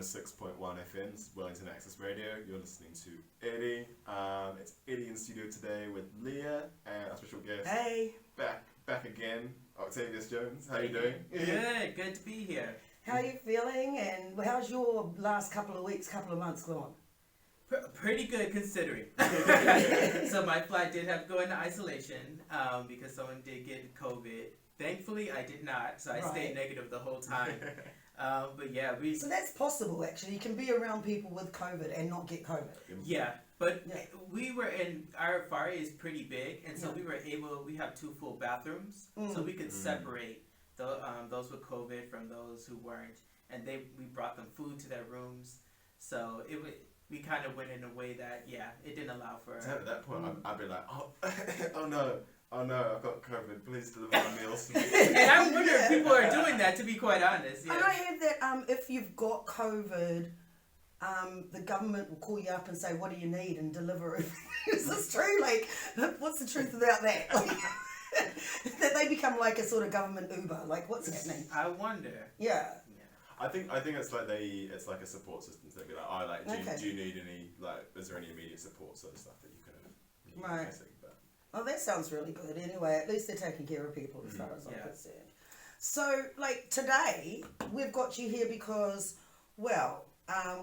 106.1 FM's Wellington Access Radio. You're listening to Eddie. It's Eddie in studio today with Leah and our special guest. Hey. Back again, Octavius Jones. How you doing? Good to be here. How are you feeling, and how's your last couple of months gone? Pretty good considering. So my flight did have to go into isolation because someone did get COVID. Thankfully, I did not, so I stayed negative the whole time. But yeah, So that's possible, actually. You can be around people with COVID and not get COVID. Yeah, but we were in, our FAR is pretty big, and so we have 2 full bathrooms, so we could separate those with COVID from those who weren't, and we brought them food to their rooms, so we kind of went in a way that, it didn't allow for... So at that point, I'd be like, oh no, I've got COVID, please deliver my meals to me. And I wonder if people are doing that, to be quite honest. Yeah. And I heard that if you've got COVID, the government will call you up and say, what do you need, and deliver it. Is this true? Like, what's the truth about that? That they become like a sort of government Uber. Like, what's happening? I wonder. Yeah. I think it's like it's like a support system. So they'd be like, do you need any, like, is there any immediate support sort of stuff that you could have? Right. Oh, that sounds really good. Anyway, at least they're taking care of people as far as I'm concerned. So, like, today, we've got you here because,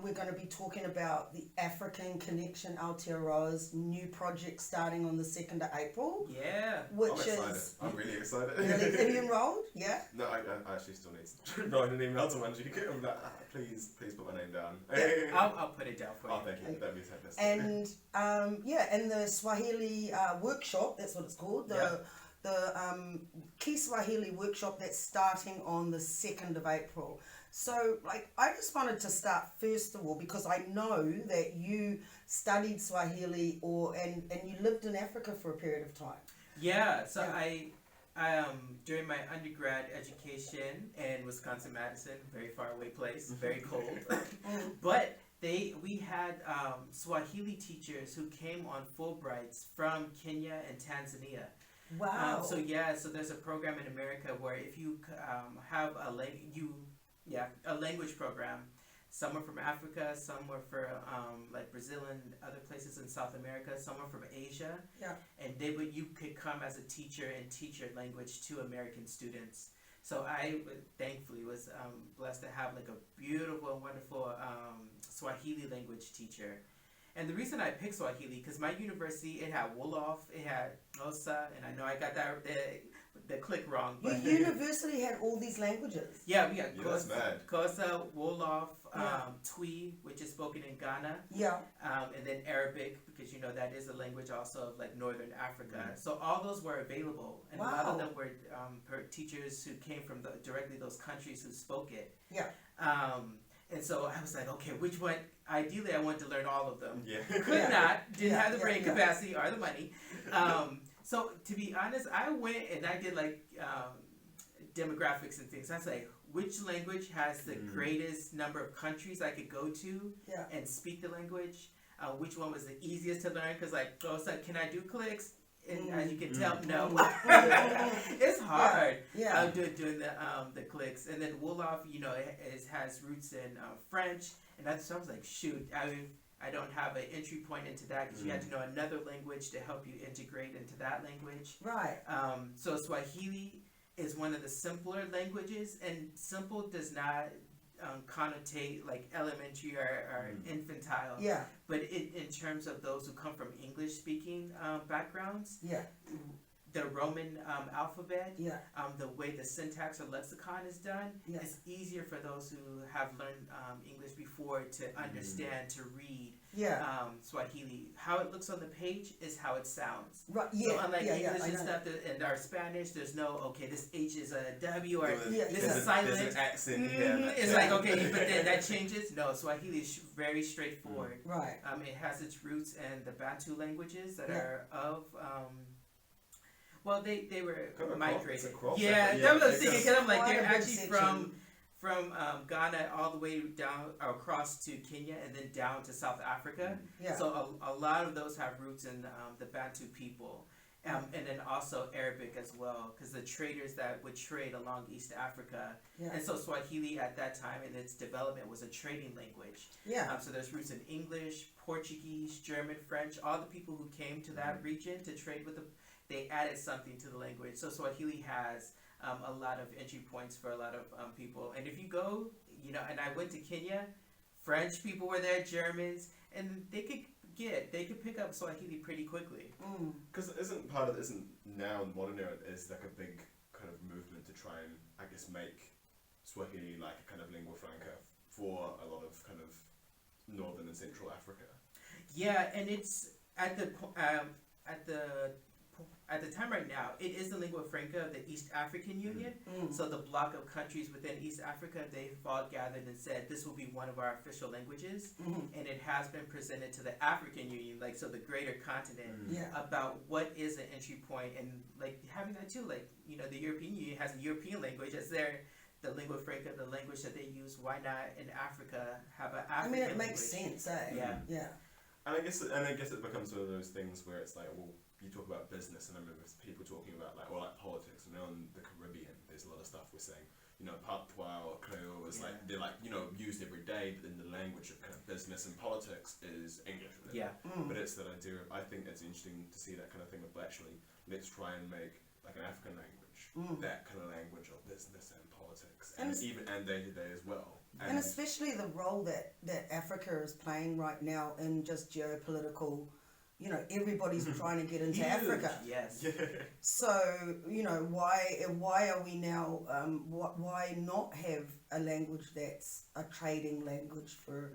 we're going to be talking about the African Connection Aotearoa's new project starting on the 2nd of April. Yeah. Which I'm excited. is... I'm really excited. Have you enrolled? Yeah? No, I actually still need to write an email to Manji. I'm like, please put my name down. I'll put it down for you. Oh, thank you. That'd be fantastic. And, and the Swahili Workshop, that's what it's called, the Kiswahili Workshop that's starting on the 2nd of April. So, like, I just wanted to start first of all because I know that you studied Swahili and you lived in Africa for a period of time. Yeah, so I during my undergrad education in Wisconsin-Madison, very far away place, very cold, but we had Swahili teachers who came on Fulbrights from Kenya and Tanzania. Wow. So there's a program in America where if you have a language program, some are from Africa, some were for like Brazil and other places in South America, some were from Asia, and you could come as a teacher and teach your language to American students. So I thankfully was blessed to have like a beautiful and wonderful Swahili language teacher. And the reason I picked Swahili, because my university, it had Wolof, it had Xhosa, and I know I got the click wrong. But your university had all these languages? Yeah, we had Xhosa, Wolof, Twi, which is spoken in Ghana. Yeah. And then Arabic, because that is a language also of like Northern Africa. So all those were available. And a lot of them were teachers who came from directly those countries who spoke it. Yeah. And so I was like, okay, which one? Ideally, I wanted to learn all of them. Yeah. Didn't have the brain capacity or the money. So to be honest, I went and I did like demographics and things. I was like, which language has the greatest number of countries I could go to and speak the language? Which one was the easiest to learn? Because like, can I do clicks? And as you can tell, no. It's hard doing the clicks. And then Wolof, it has roots in French. And so I was like, shoot, I don't have an entry point into that because you had to know another language to help you integrate into that language. Right. So Swahili is one of the simpler languages, and simple does not connotate like elementary or infantile. Yeah. But in terms of those who come from English-speaking backgrounds, the Roman alphabet, the way the syntax or lexicon is done, is easier for those who have learned English before to understand, to read Swahili. How it looks on the page is how it sounds. Right. Yeah. So unlike English and stuff, and our Spanish, there's no, this H is a W, or this is silent. There's an accent It's like, but then that changes. No, Swahili is very straightforward. Right. It has its roots in the Bantu languages that are of... they were migrated. That was what I was thinking, because I'm like, they're actually from Ghana all the way down across to Kenya and then down to South Africa. So a lot of those have roots in the Bantu people. And then also Arabic as well, because the traders that would trade along East Africa, and so Swahili at that time in its development was a trading language. So there's roots in English, Portuguese, German, French. All the people who came to that region to trade with they added something to the language. So Swahili has a lot of entry points for a lot of people. And if you go, and I went to Kenya, French people were there, Germans, and they could pick up Swahili pretty quickly. Because isn't now in modern era is like a big kind of movement to try and I guess make Swahili like a kind of lingua franca for a lot of kind of northern and central Africa. Yeah, and it's at the time right now, it is the lingua franca of the East African Union. So the bloc of countries within East Africa, they've all gathered and said this will be one of our official languages. And it has been presented to the African Union, like so the greater continent, about what is an entry point, and like having that too, like the European Union has a European language as the lingua franca, the language that they use. Why not in Africa have an African language? It makes sense, eh? Yeah. And I guess it becomes one of those things where it's like, well, you talk about business, and I remember people talking about like politics. In the Caribbean, there's a lot of stuff we're saying, patois or Creole is like they're like used every day, but then the language of kind of business and politics is English. But it's that idea of, I think it's interesting to see that kind of thing of actually let's try and make like an African language, that kind of language of business and politics, and day to day as well. And especially the role that Africa is playing right now in just geopolitical. Everybody's trying to get into Africa. Yes. So, why are we now? Why not have a language that's a trading language for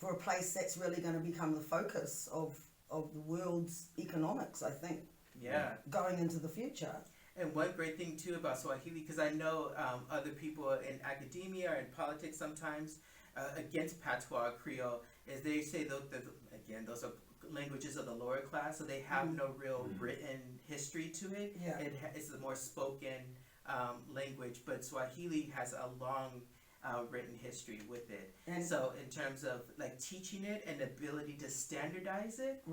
a place that's really going to become the focus of the world's economics? I think. Yeah. Going into the future. And one great thing too about Swahili, because I know other people in academia or in politics sometimes against patois Creole, is they say those are languages of the lower class, so they have no real written history to it. It's a more spoken language, but Swahili has a long written history with it. And so in terms of like teaching it and the ability to standardize it,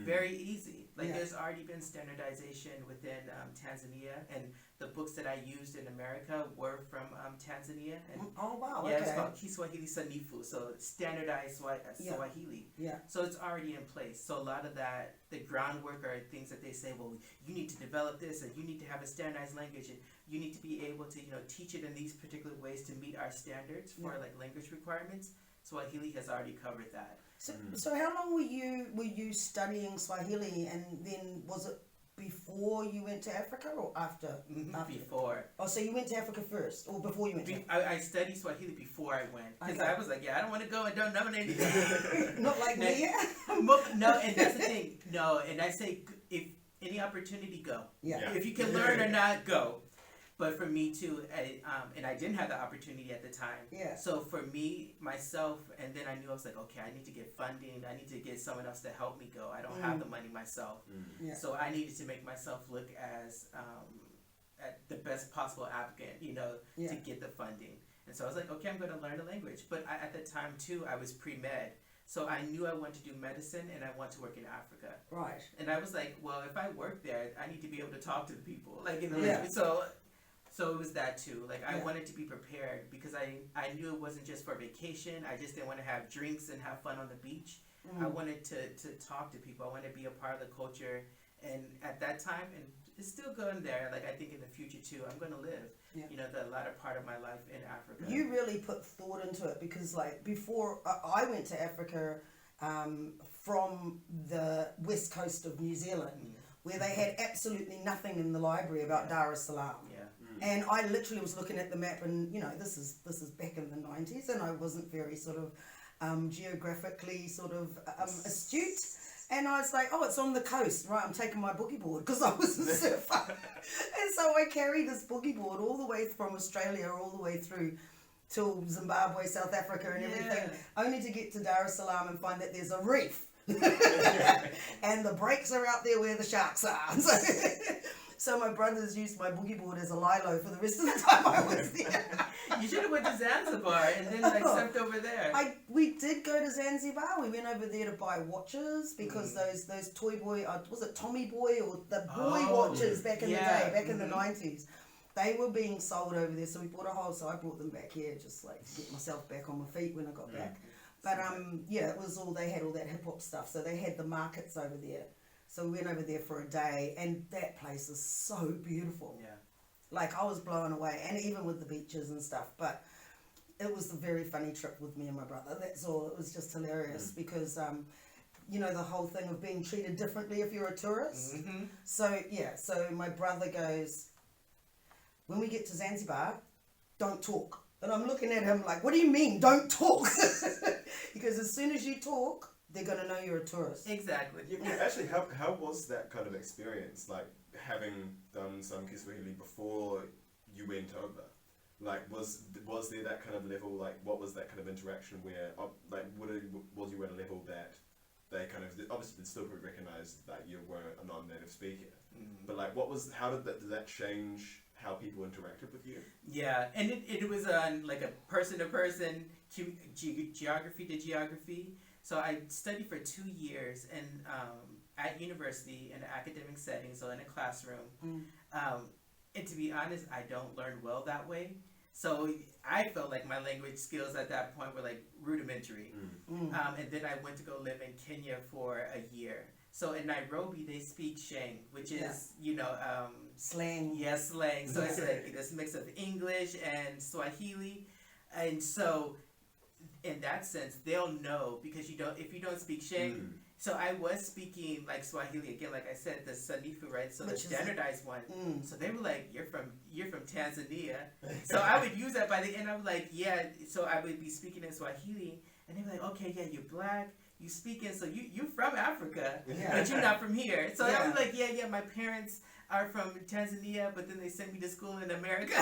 very easy. Like there's already been standardization within Tanzania, and the books that I used in America were from Tanzania. And oh wow! Yeah, it's called Kiswahili Sanifu, so standardized Swahili. So it's already in place. So a lot of that, the groundwork are things that they say, well, you need to develop this, and you need to have a standardized language, and you need to be able to teach it in these particular ways to meet our standards for like language requirements. Swahili has already covered that. So how long were you studying Swahili, and then was it before you went to Africa or after? Before. Oh, so you went to Africa first, or before you went to Africa? I studied Swahili before I went, because I was like, I don't want to go and don't know anything. Not like me. No, and that's the thing. No, and I say, if any opportunity, go. If you can learn or not, go. But for me too, and I didn't have the opportunity at the time. So for me, myself, and then I knew I was like, okay, I need to get funding. I need to get someone else to help me go. I don't have the money myself. So I needed to make myself look as at the best possible applicant, to get the funding. And so I was like, okay, I'm going to learn the language. But at the time too, I was pre-med. So I knew I wanted to do medicine and I want to work in Africa. Right. And I was like, well, if I work there, I need to be able to talk to the people. So it was that too. Like I wanted to be prepared, because I knew it wasn't just for vacation. I just didn't want to have drinks and have fun on the beach. I wanted to talk to people. I wanted to be a part of the culture. And at that time, and it's still going there, like I think in the future too, I'm going to live, the latter part of my life in Africa. You really put thought into it, because like before I went to Africa from the west coast of New Zealand, where they had absolutely nothing in the library about Dar es Salaam. And I literally was looking at the map, and this is back in the 90s, and I wasn't very sort of geographically sort of astute. And I was like, oh, it's on the coast, right? I'm taking my boogie board, because I was a surfer. And so I carried this boogie board all the way from Australia, all the way through till Zimbabwe, South Africa, and everything, only to get to Dar es Salaam and find that there's a reef. And the breaks are out there where the sharks are. So my brothers used my boogie board as a lilo for the rest of the time I was there. You should have went to Zanzibar and then like stepped over there. We did go to Zanzibar. We went over there to buy watches because those toy boy, was it Tommy Boy or the boy watches back in the day, back in the 90s. They were being sold over there, so we bought a whole. So I brought them back here, just like to get myself back on my feet when I got back. But yeah, it was all they had all that hip hop stuff. So they had the markets over there. So we went over there for a day, and that place is so beautiful. Yeah. Like I was blown away, and even with the beaches and stuff. But it was a very funny trip with me and my brother. That's all. It was just hilarious because. You know, the whole thing of being treated differently if you're a tourist. So yeah, so my brother goes, when we get to Zanzibar, don't talk. And I'm looking at him like, what do you mean, don't talk? Because as soon as you talk, they're going to know you're a tourist. Exactly. Yeah, actually, how was that kind of experience? Like, having done some Kiswahili before you went over? Like, was there that kind of level, like, what was that kind of interaction where, like, was you at a level that they kind of, obviously they'd still recognize that you were a non-native speaker, but like, how did that change how people interacted with you? Yeah, and it was on like a person-to-person, geography to geography. So I studied for 2 years and at university in an academic setting, so in a classroom. And to be honest, I don't learn well that way. So I felt like my language skills at that point were like rudimentary. And then I went to go live in Kenya for a year. So in Nairobi, they speak Sheng, which is, slang. Yeah, slang. So it's like this mix of English and Swahili. And so in that sense, they'll know because if you don't speak Sheng. So I was speaking like Swahili again, like I said, the Sanifu, right? So the standardized one. So they were like, "You're from Tanzania." So I would use that by the end. I was like, "Yeah." So I would be speaking in Swahili, and they were like, "Okay, yeah, you're black. You speak in, so you're from Africa, but you're not from here." So I was like, "Yeah, my parents are from Tanzania, but then they sent me to school in America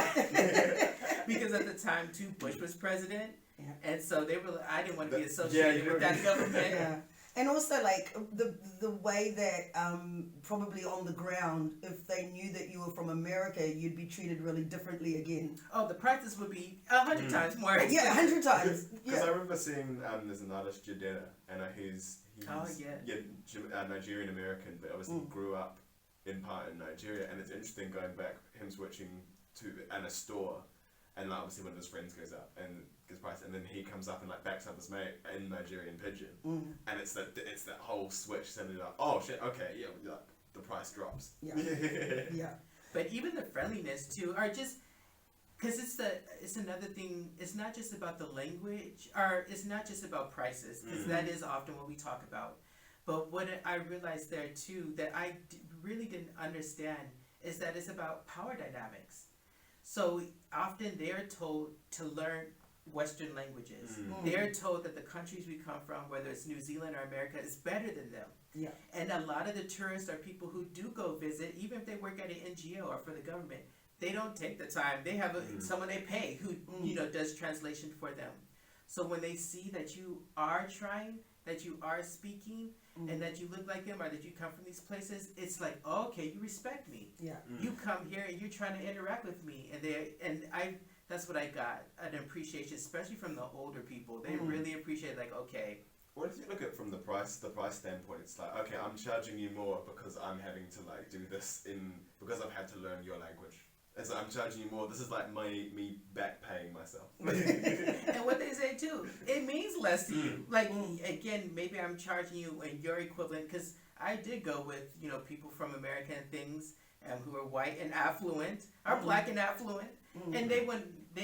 because at the time, too, Bush was president, and so they were. I didn't want to be associated with that government." And also, like, the way that probably on the ground, if they knew that you were from America, you'd be treated really differently again. Oh, the practice would be 100 times more expensive. Yeah, 100 times. Because I remember seeing, there's an artist, Jadera, and he's Nigerian American, but obviously grew up in part in Nigeria, and it's interesting going back, him switching to a store, and like, obviously one of his friends goes up and gets price, and then he comes up and like backs up his mate in Nigerian pidgin, and it's that whole switch, suddenly like, oh shit, okay, yeah, like, the price drops. Yeah. But even the friendliness too, are just because it's another thing. It's not just about the language, or it's not just about prices, because that is often what we talk about. But what I realized there too that I really didn't understand is that it's about power dynamics. So often they're told to learn Western languages. They're told that the countries we come from, whether it's New Zealand or America, is better than them. Yeah. And a lot of the tourists are people who do go visit, even if they work at an NGO or for the government. They don't take the time. They have someone they pay who does translation for them. So when they see that you are trying, that you are speaking, and that you look like them, or that you come from these places, it's like, oh, okay, you respect me. Yeah. You come here and you're trying to interact with me, and that's what I got, an appreciation, especially from the older people. They really appreciate, like, okay. What if you look at it from the price standpoint? It's like, okay, I'm charging you more because I'm having to like do this because I've had to learn your language. And so I'm charging you more. This is like me back paying myself. And what they say too, it means less to you. Like, again, maybe I'm charging you in your equivalent, because I did go with, people from America and things who are white and affluent, or black and affluent, and they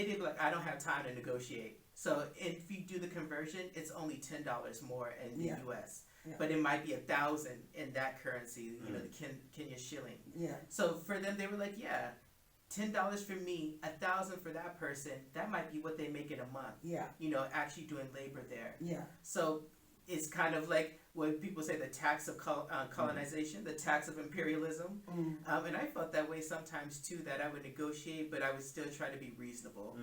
did be like, I don't have time to negotiate. So if you do the conversion, it's only $10 more in the U.S. Yeah. But it might be 1,000 in that currency, the Kenya shilling. Yeah. So for them, they were like, yeah, $10 for me, 1,000 for that person. That might be what they make in a month. Yeah. Actually doing labor there. Yeah. So it's kind of like what people say, the tax of colonization, the tax of imperialism. And I felt that way sometimes too, that I would negotiate, but I would still try to be reasonable.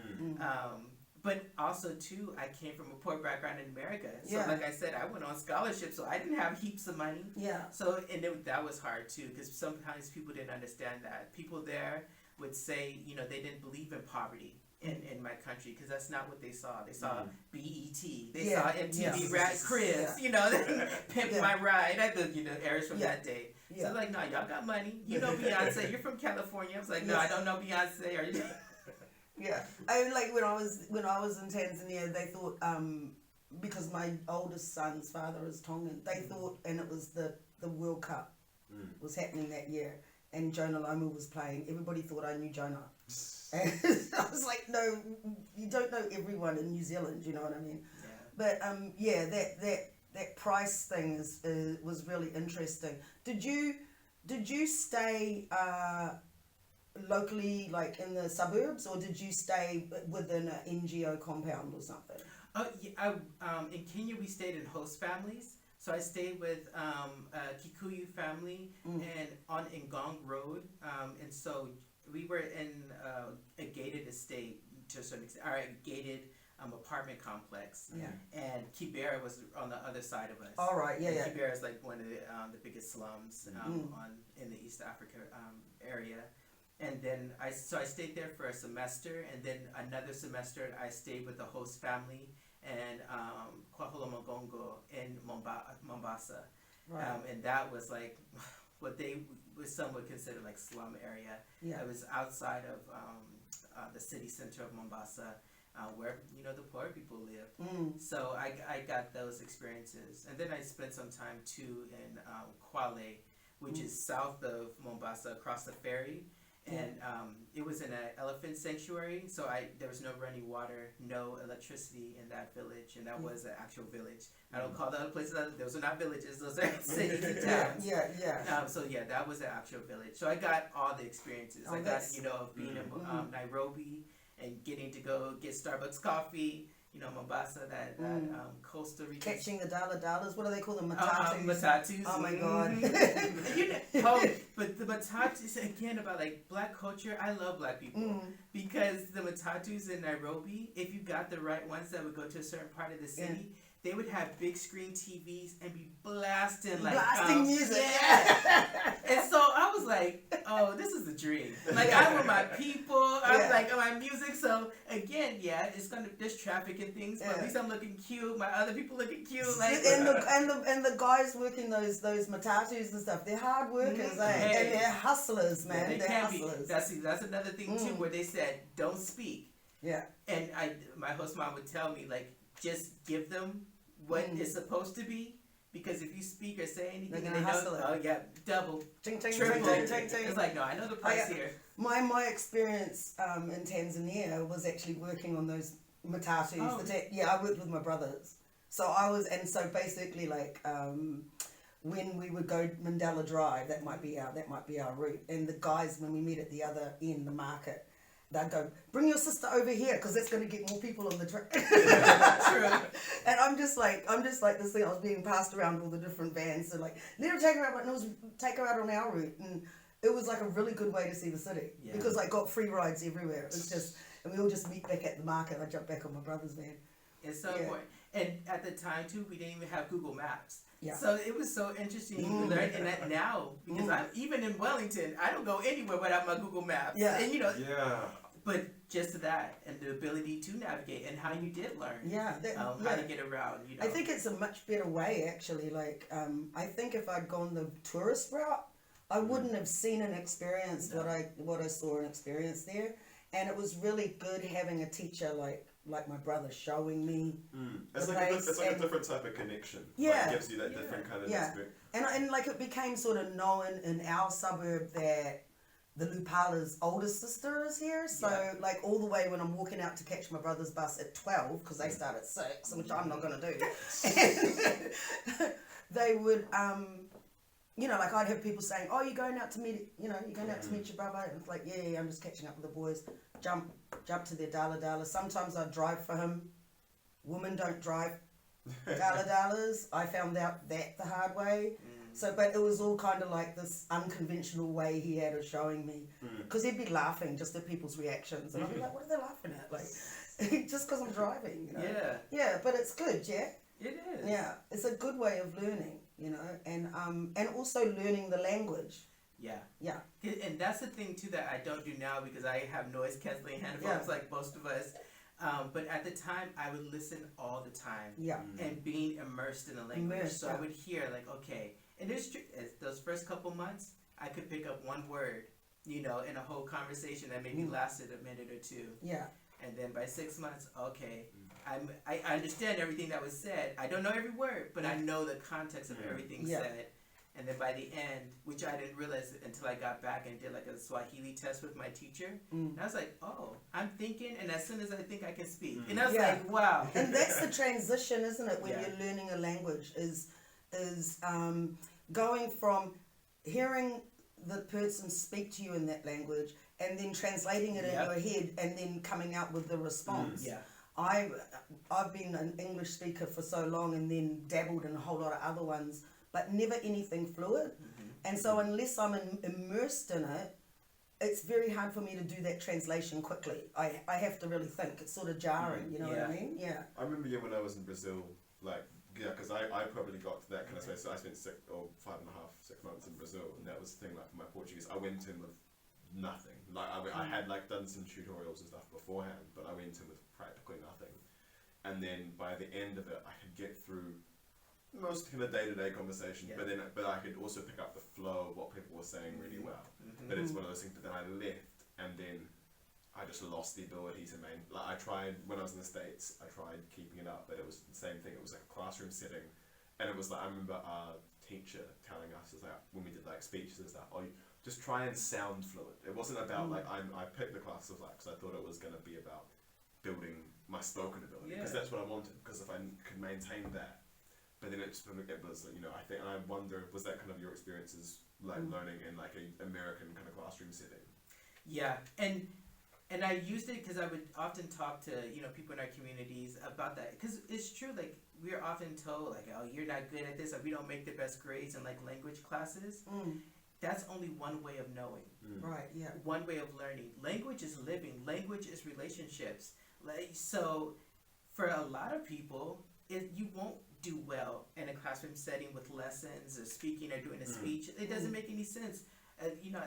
But also too, I came from a poor background in America. So Yeah. like I said, I went on scholarship, so I didn't have heaps of money. Yeah. So that was hard too, because sometimes people didn't understand that. People there would say, you know, they didn't believe in poverty in my country, because that's not what they saw. They saw BET, they saw MTV Rat Cribs, you know, Pimp My Ride, you know, eras from that day. So like, no, y'all got money. You know Beyonce. You're from California. I was like, no, I don't know Beyonce. Or yeah, I like when I was in Tanzania, they thought because my oldest son's father is Tongan, they thought, and it was the World Cup was happening that year, and Jonah Lomu was playing. Everybody thought I knew Jonah, and I was like, no, you don't know everyone in New Zealand. You know what I mean? Yeah. But that price thing was really interesting. Did you stay locally, like in the suburbs, or did you stay within an NGO compound or something? In Kenya we stayed in host families. So I stayed with a Kikuyu family and on Ngong Road, and so we were in a gated estate to a certain extent, or a gated apartment complex. Yeah. And Kibera was on the other side of us. All right. Yeah. And Kibera is like one of the biggest slums in the East Africa area. And then I stayed there for a semester, and then another semester I stayed with the host family and Kwahula Magongo in Mombasa. Right. And that was like what some would consider like slum area. Yeah. It was outside of the city center of Mombasa, where, you know, the poor people live. So I got those experiences. And then I spent some time too in Kwale, which is south of Mombasa, across the ferry. And it was in an elephant sanctuary, so there was no running water, no electricity in that village, and that was an actual village. I don't call the other places, those are not villages, those are cities and towns. So that was an actual village. So I got all the experiences. I got, you know, of being in Nairobi and getting to go get Starbucks coffee. You know, Mombasa, that Costa Rica. Catching the dollars. What do they call them? Matatus. Matatus. Oh my God. But the matatus, again, about like black culture, I love black people. Because the matatus in Nairobi, if you got the right ones that would go to a certain part of the city, they would have big screen TVs and be blasting music. Yeah. And so I was like, oh, this is the dream. Like, I'm with my people. I'm like, my music. So again, there's traffic and things, but at least I'm looking cute. My other people looking cute. Like, and the guys working those matatus and stuff, they're hard workers, and they're hustlers, man. Yeah, they're hustlers. That's another thing too, where they said don't speak. Yeah. And my host mom would tell me, like, just give them what it's supposed to be, because if you speak or say anything, they know, double, triple. It's like, no, I know the price here. My experience in Tanzania was actually working on those matatus. I worked with my brothers. So basically, like, when we would go Mandela Drive, that might be our route. And the guys, when we meet at the other end, the market, they'd go, bring your sister over here, because that's going to get more people on the train. True. And I'm just like this thing. I was being passed around all the different vans. So like, let her take her out, and it was take her out on our route, and it was like a really good way to see the city, because I got free rides everywhere. It was just, and we all just meet back at the market. I jumped back on my brother's van. It's so important. And at the time too, we didn't even have Google Maps. Yeah. So it was so interesting to learn in that now, because I'm even in Wellington, I don't go anywhere without my Google Maps. Yeah. And you know. Yeah. But just that, and the ability to navigate, and how you did learn. How to get around. You know. I think it's a much better way, actually. Like, I think if I'd gone the tourist route, I wouldn't have seen and experienced what I saw and experienced there. And it was really good having a teacher like my brother showing me. It's like a different type of connection. Like, it gives you that different kind of experience. And like, it became sort of known in our suburb that the Lupala's older sister is here. So like, all the way when I'm walking out to catch my brother's bus at 12, because they start at 6, which I'm not going to do. And they would, you know, like, I'd have people saying, oh, you're going out to meet your brother? And it's like, yeah, I'm just catching up with the boys. Jump to their dala. Sometimes I'd drive for him. Women don't drive dala-dalas. I found out that the hard way. So, but it was all kind of like this unconventional way he had of showing me, because he'd be laughing just at people's reactions, and I'd be like, what are they laughing at? Like, just because I'm driving, you know. Yeah. Yeah, but it's good, yeah. It is. Yeah, it's a good way of learning, you know, and also learning the language. Yeah. Yeah. And that's the thing too that I don't do now because I have noise canceling headphones like most of us. But at the time, I would listen all the time. Yeah. And being immersed in the language. So I would hear like, okay, and there's those first couple months, I could pick up one word, you know, in a whole conversation that maybe lasted a minute or two. Yeah. And then by 6 months, okay, I understand everything that was said. I don't know every word, but I know the context of everything said. And then by the end, which I didn't realize until I got back and did like a Swahili test with my teacher, and I was like, oh, I'm thinking, and as soon as I think I can speak. And I was like, wow. And that's the transition, isn't it, when you're learning a language, is going from hearing the person speak to you in that language and then translating it in your head and then coming out with the response. I've been an English speaker for so long and then dabbled in a whole lot of other ones, but never anything fluid. And so unless I'm immersed in it, it's very hard for me to do that translation quickly. I have to really think. It's sort of jarring, you know what I mean? Yeah. I remember when I was in Brazil, like, because I probably got to that kind of space. So I spent 6 months in Brazil, and that was the thing, like, for my Portuguese, I went in with nothing. Like, I had, like, done some tutorials and stuff beforehand, but I went in with practically nothing. And then by the end of it, I could get through most kind of day-to-day conversation, but I could also pick up the flow of what people were saying really well. But it's one of those things. But then I left, and then I just lost the ability to like, I tried when I was in the States. I tried keeping it up, but it was the same thing. It was like a classroom setting, and it was like, I remember our teacher telling us, like, when we did like speeches and stuff, you just try and sound fluid. It wasn't about like I picked the class because I thought it was going to be about building my spoken ability, because that's what I wanted. Because if I could maintain that. But then it was, you know, I think, and I wonder, was that kind of your experiences, like learning in like an American kind of classroom setting? Yeah, and I used it because I would often talk to, you know, people in our communities about that, because it's true, like, we're often told, like, oh, you're not good at this, or we don't make the best grades in like language classes. That's only one way of knowing. Right, yeah. One way of learning. Language is living. Language is relationships. Like, so for a lot of people, you won't do well in a classroom setting with lessons or speaking or doing a speech. It doesn't make any sense. You know,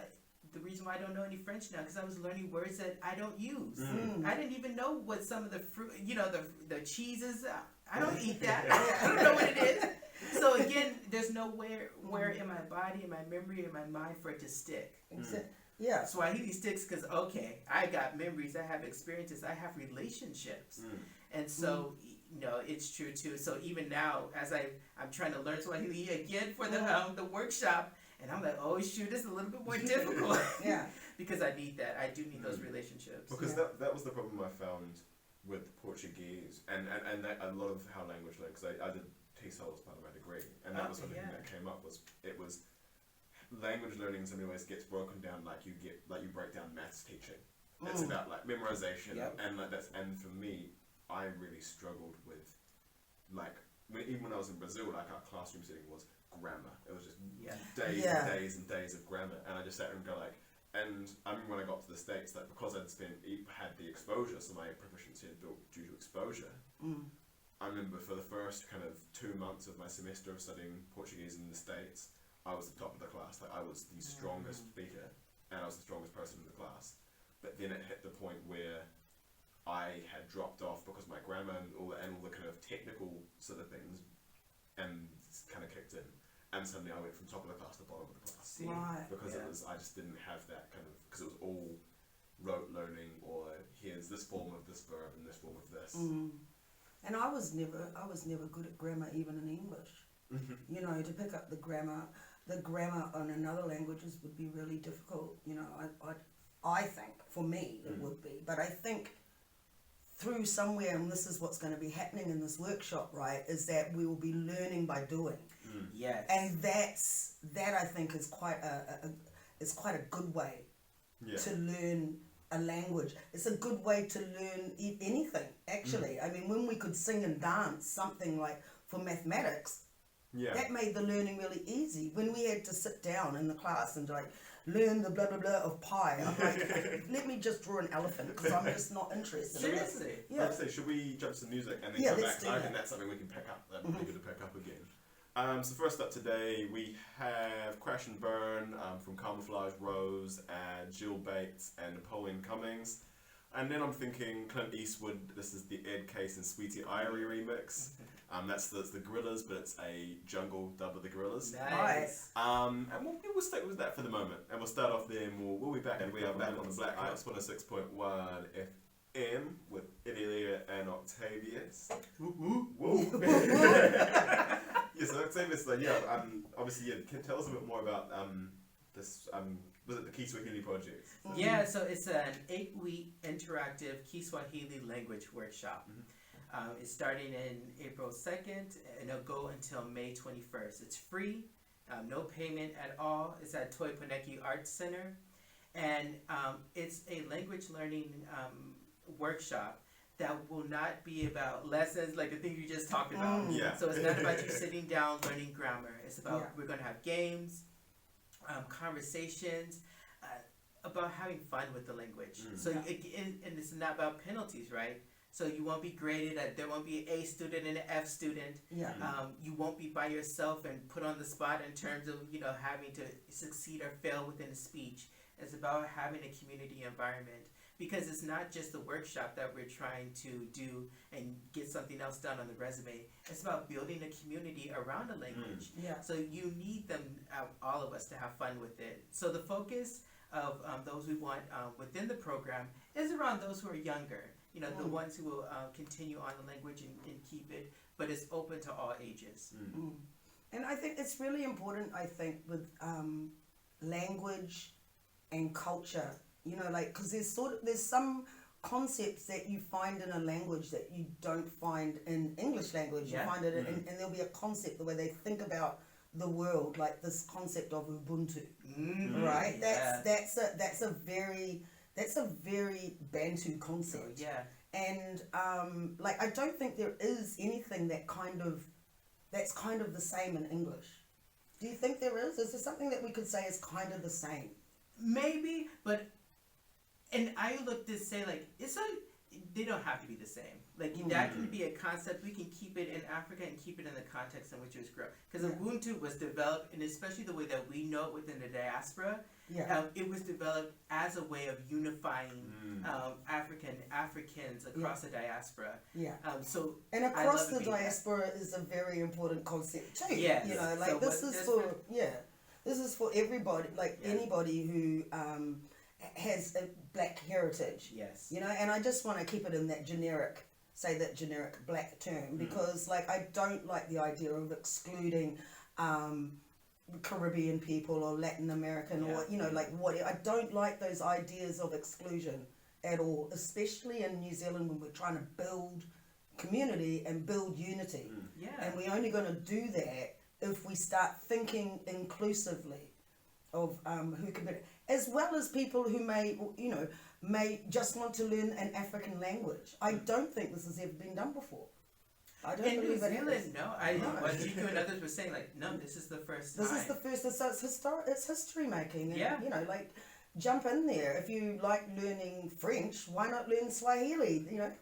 the reason why I don't know any French now, because I was learning words that I don't use. I didn't even know what some of the fruit, you know, the cheeses. I don't eat that. I don't know what it is. So again, there's nowhere where in my body, in my memory, in my mind for it to stick. Yeah. Swahili sticks because, okay, I got memories, I have experiences, I have relationships. And so, you know, it's true too. So even now, as I'm trying to learn Swahili again for the workshop, and I'm like, oh shoot, this is a little bit more difficult. Because I need that. I do need those relationships. Because that was the problem I found with Portuguese, and that, a lot of how language learns. Because I did TESOL as part of my degree, and that was one thing that came up. It was language learning in so many ways gets broken down like you break down maths teaching. It's about like memorization and like that's, and for me, I really struggled with like even when I was in Brazil, like our classroom setting was grammar. It was just days and days and days of grammar, and I just sat there and go like. And I remember when I got to the States, that because I'd had the exposure, so my proficiency had built due to exposure. I remember for the first kind of 2 months of my semester of studying Portuguese in the States, I was the top of the class. Like I was the strongest speaker, and I was the strongest person in the class. But then it hit the point where I had dropped off because my grammar and all the kind of technical sort of things, and kind of kicked in. And suddenly I went from top of the class to bottom of the class. Right. Because I just didn't have that kind of, because it was all rote learning, or here's this form of this verb and this form of this. And I was never good at grammar even in English. You know, to pick up the grammar on another languages would be really difficult. You know, I think for me it would be, but I think through somewhere, and this is what's going to be happening in this workshop, right, is that we will be learning by doing. Yes. And that I think is quite a good way to learn a language. It's a good way to learn anything, actually. I mean, when we could sing and dance, something like for mathematics, that made the learning really easy. When we had to sit down in the class and like learn the blah blah blah of pie. I'm like, let me just draw an elephant because I'm just not interested. Seriously. Yeah. Let's say, should we jump to the music and then Yeah, come let's back? do I that. think that's something we can pick up. That'd be good to pick up again. So first up today, we have Crash and Burn from Camouflage Rose, Jill Bates and Napoleon Cummings. And then I'm thinking Clint Eastwood, this is the Ed Case and Sweetie Irie remix. That's the Gorillaz, but it's a jungle dub of the Gorillaz. Nice. And we'll stick with that for the moment. And we'll start off there and we'll be back. And we are back on the Blackhouse 106.1 FM with Idilia and Octavius. Woo. Yes, Octavius, obviously, can tell us a bit more about this, was it the Kiswahili project? Yeah, so it's an 8-week interactive Kiswahili Language Workshop. It's starting in April 2nd and it'll go until May 21st. It's free, no payment at all. It's at Toi Poneki Arts Center. And it's a language learning workshop that will not be about lessons like the thing you just talked about. Yeah. So it's not about you sitting down learning grammar. It's about, we're going to have games, conversations, about having fun with the language. So and it's not about penalties, right? So you won't be graded at, there won't be an A student and an F student. Yeah. You won't be by yourself and put on the spot in terms of, having to succeed or fail within a speech. It's about having a community environment, because it's not just the workshop that we're trying to do and get something else done on the resume. It's about building a community around a language. Yeah. So you need them, all of us, to have fun with it. So the focus of those we want within the program is around those who are younger. The ones who will continue on the language and keep it, but it's open to all ages. And I think it's really important, with language and culture, because there's some concepts that you find in a language that you don't find in English language. Yeah. You find it and there'll be a concept, the way they think about the world, like this concept of Ubuntu, right? Yeah. That's a very Bantu concept. Yeah. And I don't think there is anything that's kind of the same in English. Do you think there is? Is there something that we could say is kind of the same? Maybe, but and I look to say they don't have to be the same. That can be a concept. We can keep it in Africa and keep it in the context in which it was grown. Because Ubuntu was developed, and especially the way that we know it within the diaspora, it was developed as a way of unifying Africans across the diaspora. Yeah. And across the diaspora is a very important concept too. Yes. This is for everybody, anybody who has a black heritage. Yes. And I just want to keep it in that generic black term, because I don't like the idea of excluding Caribbean people or Latin American or what. I don't like those ideas of exclusion at all, especially in New Zealand when we're trying to build community and build unity. And we're only going to do that if we start thinking inclusively of who can be, as well as people who may just want to learn an African language. I don't think this has ever been done before. I don't in New believe Zealand, what Jiku and others were saying, no, this is the first time. This is the first, so it's history making. And, Yeah. Jump in there. If you like learning French, why not learn Swahili, Yeah.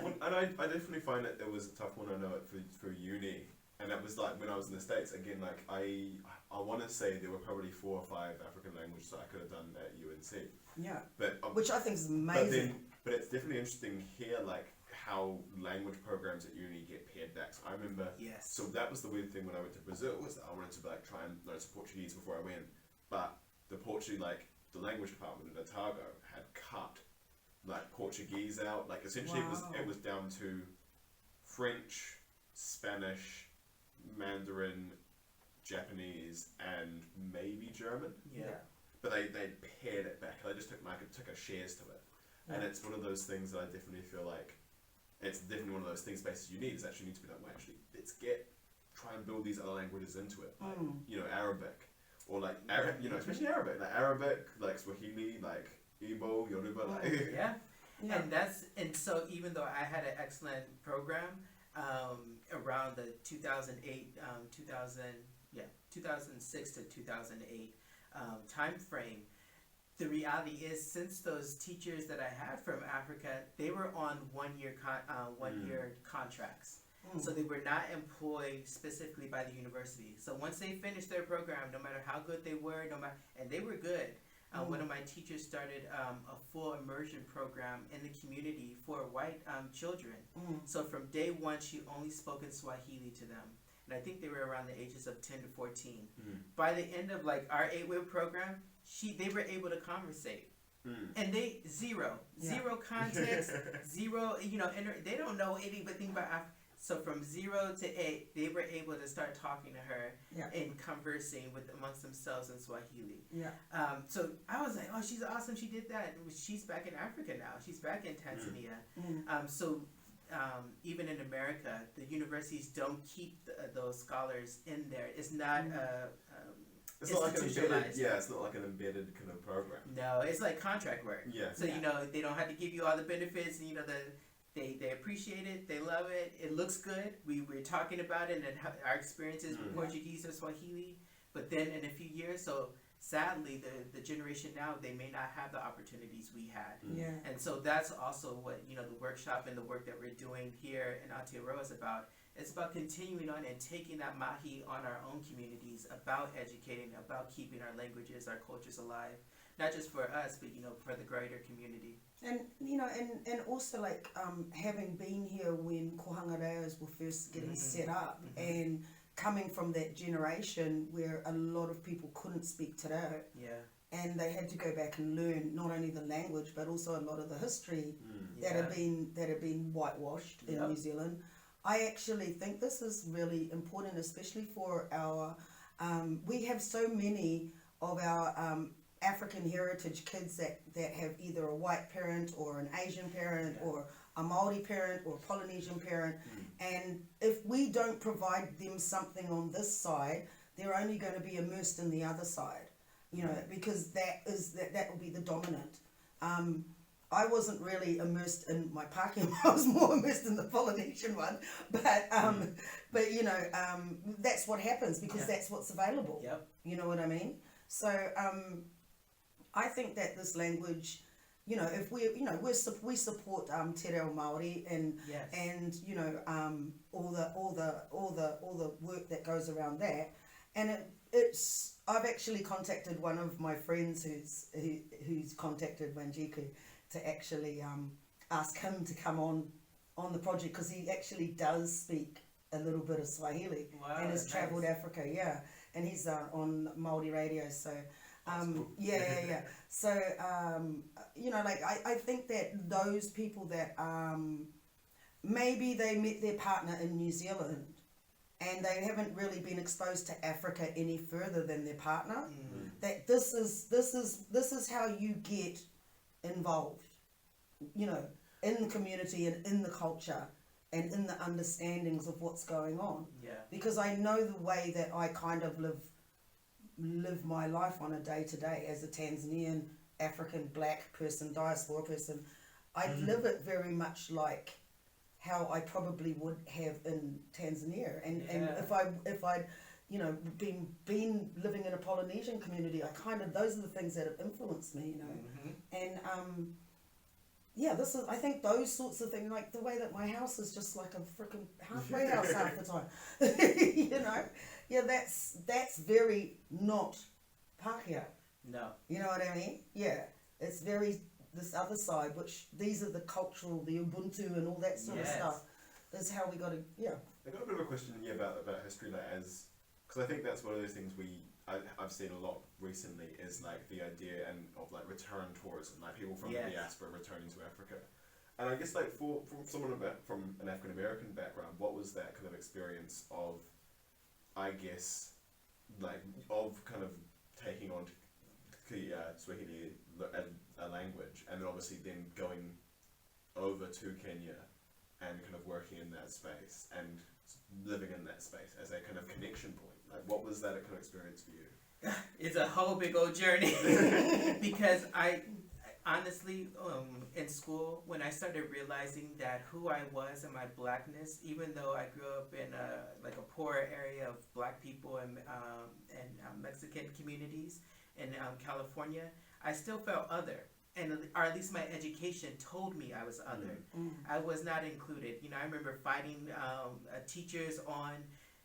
Well, and I definitely find that it was a tough one, I know, for uni. And that was when I was in the States, again, I want to say there were probably 4 or 5 African languages that I could have done at UNC. Yeah. But which I think is amazing. But it's definitely interesting here, how language programs at uni get pared back. So I remember. Yes. So that was the weird thing when I went to Brazil, was that I wanted to try and learn some Portuguese before I went, but the Portuguese, the language department in Otago had cut Portuguese out. Essentially it was down to French, Spanish, Mandarin, Japanese, and maybe German. Yeah. But they pared it back. They just took a shares to it. And it's one of those things that I definitely feel it's definitely one of those things spaces you need is actually need to be done. Let's try and build these other languages into it. Arabic. Or especially Arabic. Arabic, Swahili, Igbo, Yoruba. Yeah. And so even though I had an excellent program, around the 2006 to 2008, time frame. The reality is, since those teachers that I had from Africa, they were on one-year contracts. So they were not employed specifically by the university. So once they finished their program, no matter how good they were, and they were good. One of my teachers started a full immersion program in the community for white children. So from day one, she only spoke in Swahili to them. And I think they were around the ages of 10 to 14. By the end of like our 8-week program, they were able to conversate. And they zero context, zero, they don't know anything about Africa. So from 0 to 8, they were able to start talking to her and conversing amongst themselves in Swahili. So I was like, oh, she's awesome. She did that. She's back in Africa now. She's back in Tanzania. Even in America, the universities don't keep those scholars in there. It's not it's not like an embedded, it's not like an embedded kind of program. No, it's like contract work. So they don't have to give you all the benefits. And, They appreciate it. They love it. It looks good. We're talking about it and our experiences with Portuguese or Swahili. But then in a few years, so sadly, the generation now, they may not have the opportunities we had. And so that's also what, the workshop and the work that we're doing here in Aotearoa is about. It's about continuing on and taking that mahi on our own communities, about educating, about keeping our languages, our cultures alive. Not just for us, but, for the greater community. And and also like having been here when kohanga reos were first getting set up and coming from that generation where a lot of people couldn't speak te reo, and they had to go back and learn not only the language but also a lot of the history that had been whitewashed in New Zealand. I actually think this is really important, especially for our we have so many of our African heritage kids that have either a white parent or an Asian parent or a Maori parent or a Polynesian parent, and if we don't provide them something on this side, they're only going to be immersed in the other side, because that will be the dominant. I wasn't really immersed in my Pākehā, I was more immersed in the Polynesian one, but that's what happens because that's what's available. You know what I mean? So I think that this language, if we support te reo Māori and all the work that goes around that, and I've actually contacted one of my friends who's contacted Wanjiku to actually ask him to come on the project because he actually does speak a little bit of Swahili and has travelled Africa, and he's on Māori radio, so. So, I think that those people that maybe they met their partner in New Zealand and they haven't really been exposed to Africa any further than their partner, that this is how you get involved, in the community and in the culture and in the understandings of what's going on. Because I know the way that I kind of live my life on a day-to-day as a Tanzanian, African, black person, diaspora person. I live it very much like how I probably would have in Tanzania. And if I'd been living in a Polynesian community, those are the things that have influenced me, And I think those sorts of things, like the way that my house is just like a freaking halfway house half the time, that's very not Pākehā. No. You know what I mean? It's very this other side, which these are the cultural, the Ubuntu and all that sort of stuff. That's how we got to, I got a bit of a question about history, because I think that's one of those things I've seen a lot recently is like the idea of like return tourism, like people from the diaspora returning to Africa. And I guess like for someone from an African American background, what was that kind of experience of, I guess, like of kind of taking on Swahili as a language, and then obviously then going over to Kenya and kind of working in that space and living in that space as a kind of connection point. Like, what was that kind of experience for you? It's a whole big old journey because I honestly, in school, when I started realizing that who I was and my blackness, even though I grew up in a poor area of black people and Mexican communities, in California, I still felt other. And, or at least my education told me I was other. I was not included. You know, I remember fighting teachers on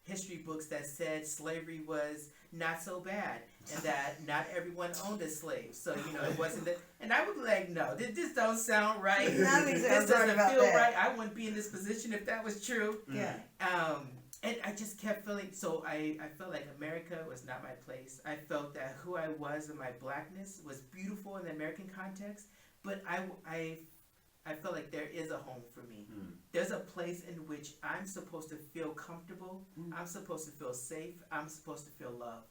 history books that said slavery was not so bad and that not everyone owned a slave. So, you know, it wasn't that. And I would be like, no, this don't sound right. This doesn't feel right. I wouldn't be in this position if that was true. Yeah. And I just kept feeling, so I felt like America was not my place. I felt that who I was and my blackness was beautiful in the American context, but I felt like there is a home for me. There's a place in which I'm supposed to feel comfortable. I'm supposed to feel safe. I'm supposed to feel loved.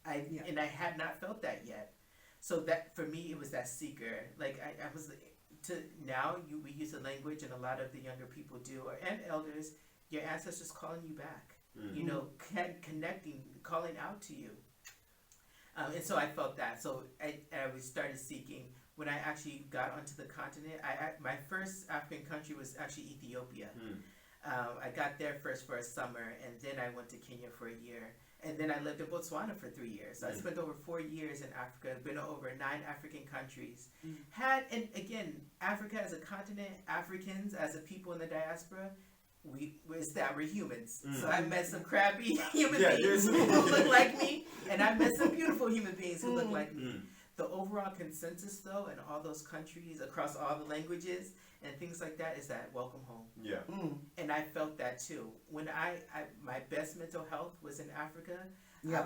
And I had not felt that yet. So that, for me, it was that seeker. Like, I was, now we use the language, and a lot of the younger people do, and elders, your ancestors calling you back, you know, connecting, calling out to you. And so I felt that. So I started seeking. When I actually got onto the continent, my first African country was actually Ethiopia. I got there first for a summer, and then I went to Kenya for a year. And then I lived in Botswana for 3 years. So I spent over 4 years in Africa, been to over 9 African countries. And again, Africa as a continent, Africans as a people in the diaspora, we're humans. So I met some crappy human beings who look like me, and I met some beautiful human beings who look like me. The overall consensus, though, in all those countries, across all the languages and things like that, is that welcome home. Yeah. And I felt that too. When my best mental health was in Africa. Yeah.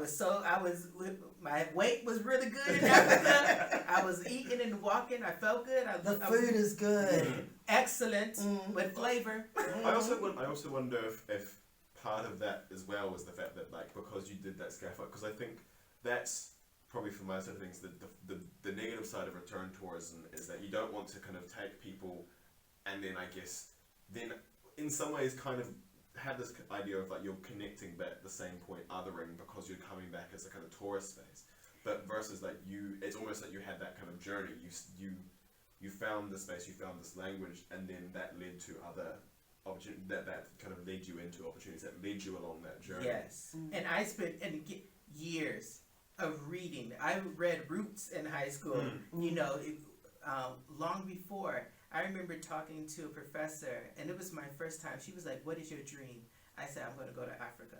My weight was really good in Africa. I was eating and walking. I felt good. The food is good. Excellent, with flavor. I also wonder if part of that as well was the fact that, like, because you did that scaffold, because I think that's probably for most of the things, the negative side of return tourism is that you don't want to kind of take people and then, I guess, then in some ways kind of have this idea of like you're connecting back at the same point, othering, because you're coming back as a kind of tourist space. But versus like it's almost like you had that kind of journey. You found the space, you found this language, and then that led to other opportunities. That kind of led you into opportunities that led you along that journey. Yes, and I spent years of reading. I read Roots in high school. You know, long before. I remember talking to a professor, and it was my first time. She was like, "What is your dream?" I said, "I'm going to go to Africa."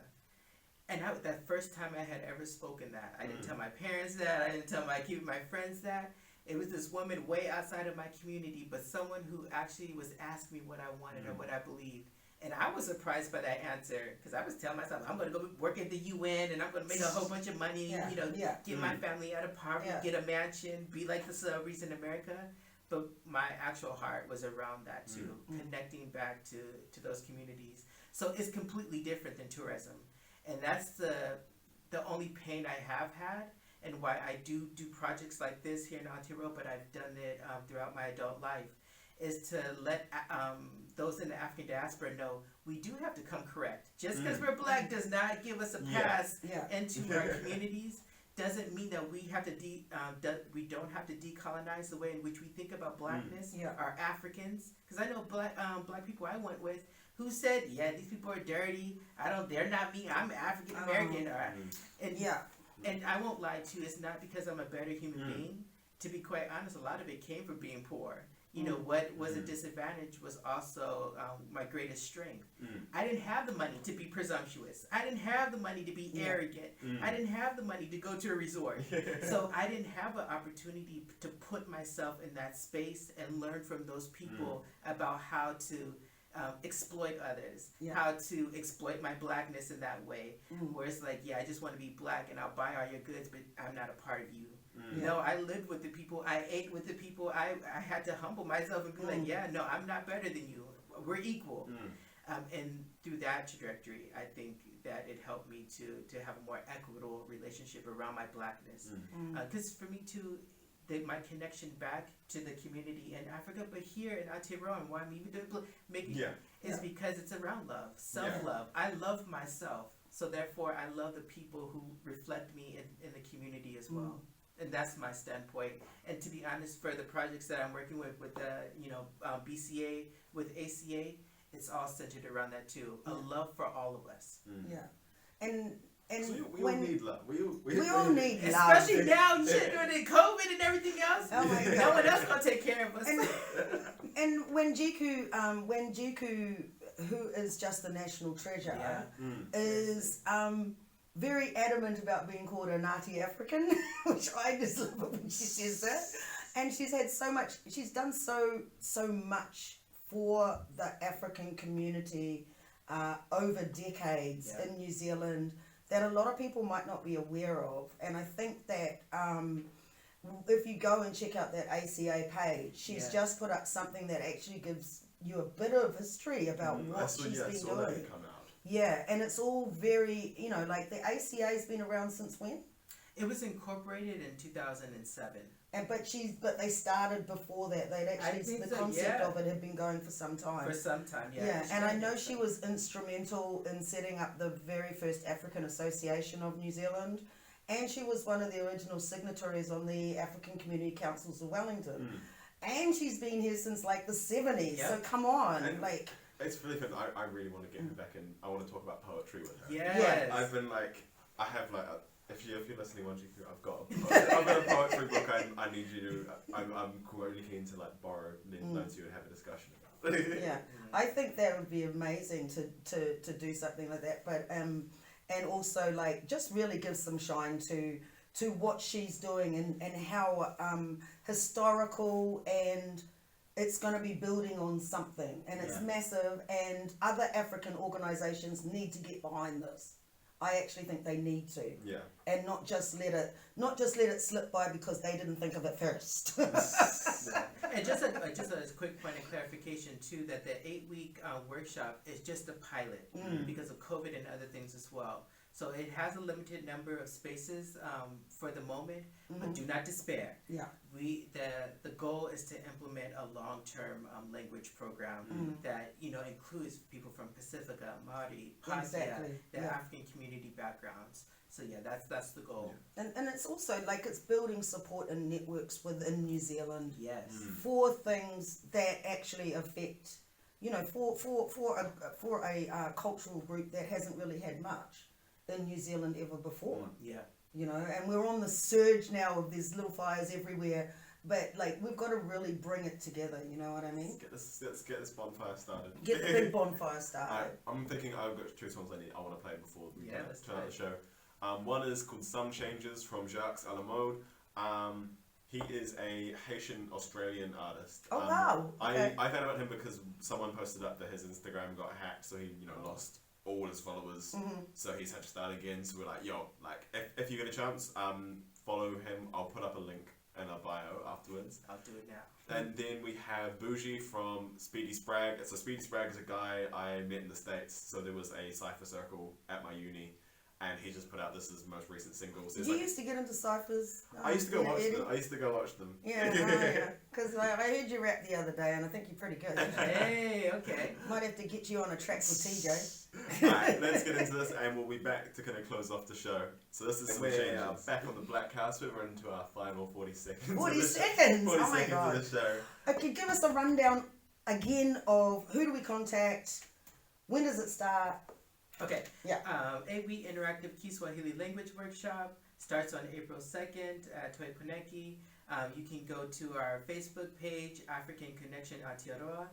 And that first time I had ever spoken that, I didn't tell my parents that. I didn't tell my friends that. It was this woman way outside of my community, but someone who actually was asking me what I wanted or what I believed. And I was surprised by that answer, because I was telling myself, I'm going to go work at the UN, and I'm going to make a whole bunch of money, get my family out of poverty, get a mansion, be like the celebrities in America. But my actual heart was around that too, connecting back to those communities. So it's completely different than tourism. And that's the only pain I have had, and why I do projects like this here in Aotearoa, but I've done it throughout my adult life, is to let those in the African diaspora know we do have to come correct. Just because we're black does not give us a pass into our communities. Doesn't mean that we have to we don't have to decolonize the way in which we think about blackness. Our Africans, because I know black people I went with who said, "Yeah, these people are dirty. They're not me. I'm African American." And I won't lie to you. It's not because I'm a better human being. To be quite honest, a lot of it came from being poor. You know, what was a disadvantage was also my greatest strength. I didn't have the money to be presumptuous. I didn't have the money to be arrogant. I didn't have the money to go to a resort. So I didn't have an opportunity to put myself in that space and learn from those people about how to exploit others, how to exploit my blackness in that way. Where it's like, I just want to be black and I'll buy all your goods, but I'm not a part of you. No, I lived with the people. I ate with the people. I had to humble myself and be like, no, I'm not better than you. We're equal. And through that trajectory, I think that it helped me to have a more equitable relationship around my blackness. Because for me too, my connection back to the community in Africa, but here in Aotearoa, and why I'm even making is because it's around love, self-love. I love myself, so therefore I love the people who reflect me in the community as well. And that's my standpoint. And to be honest, for the projects that I'm working with BCA, with ACA, it's all centered around that too. A love for all of us. And And So we all need love. We all need love. Especially now, shit, during COVID and everything else. Oh my God. No one else gonna take care of us. And when Jiku, who is just the national treasure, is very adamant about being called a Ngāti African, which I just love it when she says that. And she's done so much for the African community over decades in New Zealand that a lot of people might not be aware of. And I think that if you go and check out that ACA page, she's just put up something that actually gives you a bit of history about what she's been doing. Yeah, and it's all very, like the ACA's been around since when? It was incorporated in 2007. But they started before that. The concept of it had been going for some time. Yeah, and I know she was instrumental in setting up the very first African Association of New Zealand, and she was one of the original signatories on the African Community Councils of Wellington. And she's been here since like the 70s. So come on, and it's really fun. I really want to get her back in. I want to talk about poetry with her. Yes. I've been I have if you're listening, Wanjiku, I've got a poetry book. I need you to. I'm really keen to borrow, loan to you and have a discussion about it. Yeah, I think that would be amazing to do something like that. But and also just really give some shine to what she's doing and how historical, and it's going to be building on something, and it's massive, and other African organisations need to get behind this. I actually think they need to, and not just let it slip by because they didn't think of it first. And just a quick point of clarification too, that the 8-week workshop is just a pilot because of COVID and other things as well. So it has a limited number of spaces for the moment, but do not despair. Yeah. The goal is to implement a long-term language program that includes people from Pacifica, Māori, Pasia, the African community backgrounds. So that's the goal. And it's also it's building support and networks within New Zealand. Yes. For things that actually affect, for a cultural group that hasn't really had much in New Zealand ever before. And we're on the surge now of these little fires everywhere, but we've got to really bring it together, you know what I mean? Let's get this bonfire started. Get the big bonfire started. I'm thinking I've got 2 songs I want to play before we turn out the show. One is called Some Changes from Jacques Alamode. He is a Haitian Australian artist. Oh wow! Okay. I found out about him because someone posted up that his Instagram got hacked, so he lost all his followers, so he's had to start again. So we're if you get a chance, follow him. I'll put up a link in our bio afterwards. I'll do it now. And then we have Bougie from Speedy Sprague. So Speedy Sprague is a guy I met in the States. So there was a cipher circle at my uni, and he just put out his most recent singles. Did you used to get into ciphers? I used to go watch them. Yeah, because I heard you rap the other day, and I think you're pretty good. Hey, okay. Might have to get you on a track with TJ. Alright, let's get into this, and we'll be back to kind of close off the show. So this is Some Changes. Back on the Blackhouse. We're into our final 40 seconds. 40 seconds? 40 oh my seconds God. of the show. Okay, give us a rundown again of who do we contact, when does it start? Okay. Yeah. 8-week interactive Kiswahili Language Workshop starts on April 2nd at Toipuneki. You can go to our Facebook page, African Connection Aotearoa.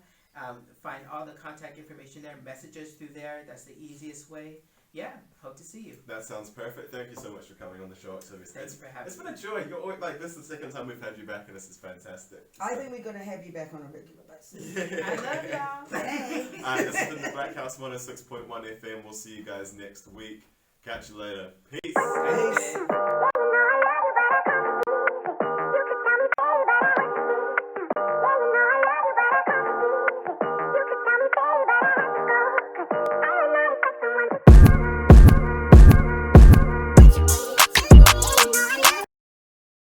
Find all the contact information there, message us through there. That's the easiest way. Yeah, hope to see you. That sounds perfect. Thank you so much for coming on the show. Thanks for having me. It's been a joy. You're always, this is the second time we've had you back, and this is fantastic. I think we're going to have you back on a regular basis. I love y'all. Hey. This has been the Blackhouse 106.1 FM. We'll see you guys next week. Catch you later. Peace. Peace.